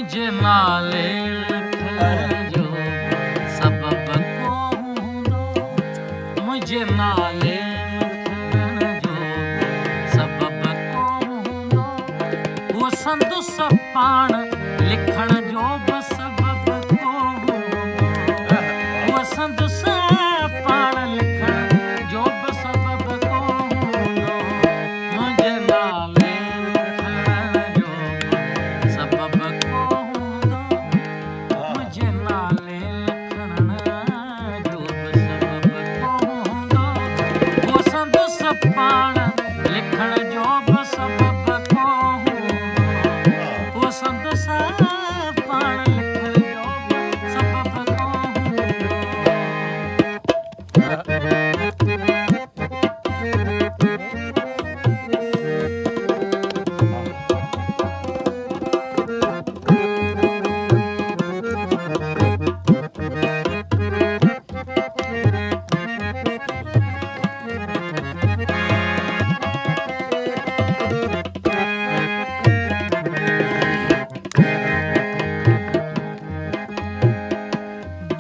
मुंहिंजे नाले लिखण जो सबब को हूंदो मुंहिंजे नाले लिखण जो सबब को हूंदो उहो संदुस पाण लिखण जो बि सबब को हूंदो उहो संदुस पाण लिखण जो बि सबब को हूंदो मुंहिंजे नाले लिखण जो सबब को हूंदो मुंहिंजे नाले लिखण जो बि सबब को हूंदो उहो संदुस पाण लिखण जो बि सबब को हूंदो उहो संदुस पाण लिखण जो बि सबब को हूंदो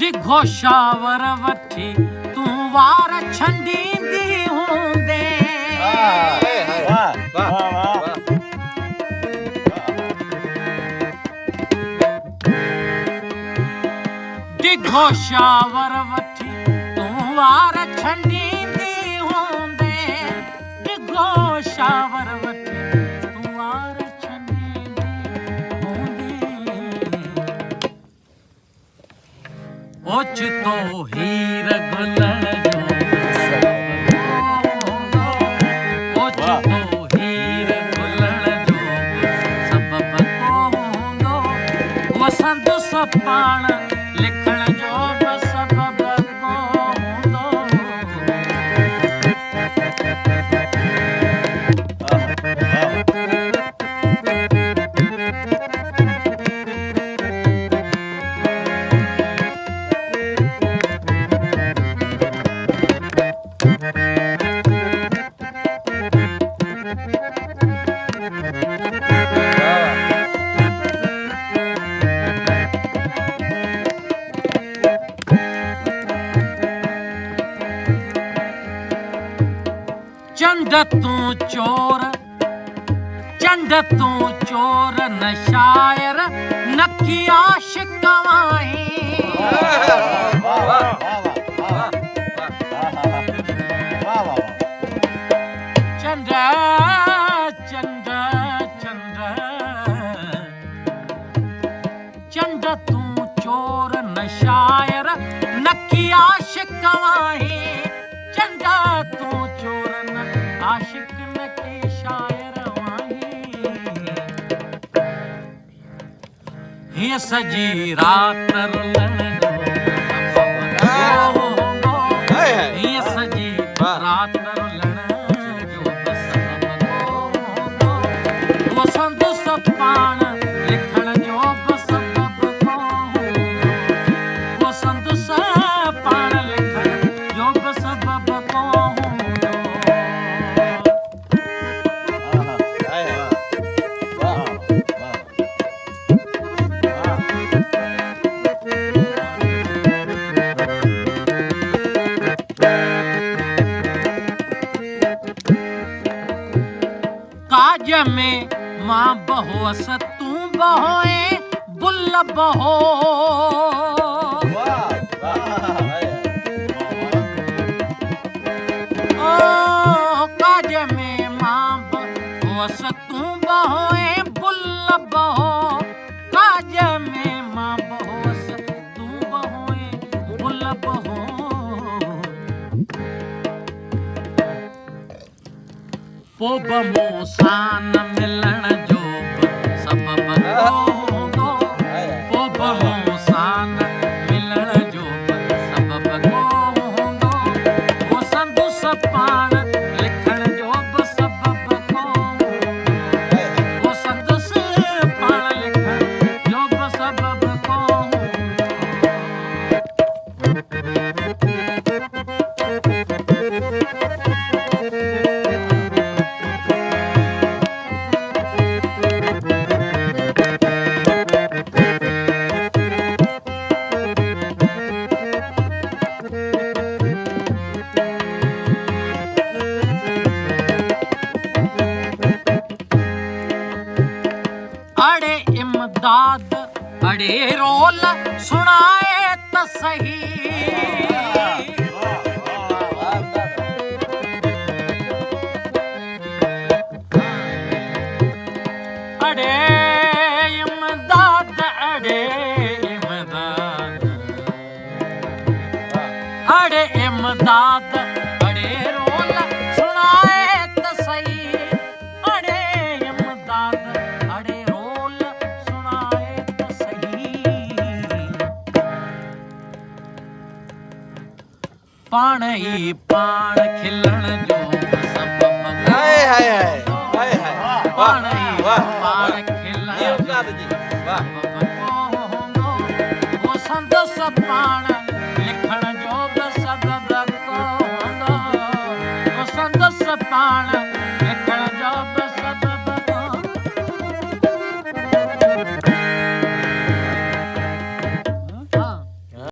डिघो शावर वठी तूं वार छंडींदी हूंदे डिघो शावर वठी तूं वार छंडींदी हूंदे डिघो शावर वठी तूं वार छंडींदी हूंदी ओचितो हीर गुलण जो ओचितो हीर गुलण जो सबब को हूंदो उहो संदुस पाण लिखण जो बि सबब को हूंदो चंड तूं चोर न शायर न की आशिक आहीं चंड तूं चोर न शायर न की आशिक आहीं चंड तूं चोर न आशिक न की शायर हीअ सॼी राति रुलण जो हीअ सॼी राति रुलण जो बि सबब को हूंदो उहो संदुस पाण लिखण जो बि सबब को हूंदो उहो संदुस पाण लिखण जो बि सबब को हूंदो काज में मां बहोस तूं बहोए बुल बहो ओ काज में मां बहोस तूं बहोए बुल बहो काज में मां बहोस तूं बहोए बुल बहो पोइ बि मूं सां न मिलण जो बि सबब को हूंदो पोइ बि मूं सां न मिलण जो बि सबब को हूंदो उहो संदुस पाण लिखण जो बि सबब को हूंदो उहो संदुस पाण लिखण जो बि सबब को हूंदो अड़े इमदाद अड़े रोल सुनाए त सही अड़े इमदाद अड़े इमदाद अड़े इमदाद अड़े रोल सुनाए त सही अड़े इमदाद अड़े रोल सुनाए त सही पाण ही पाण खिलण जो सबब हाय हाय हाय हाय हाय पाण ही वाह पाण ये खिलण उस्ताद जी वाह वो संदस पाण लिखण जो बि सबब कोंदो वो संदस पाण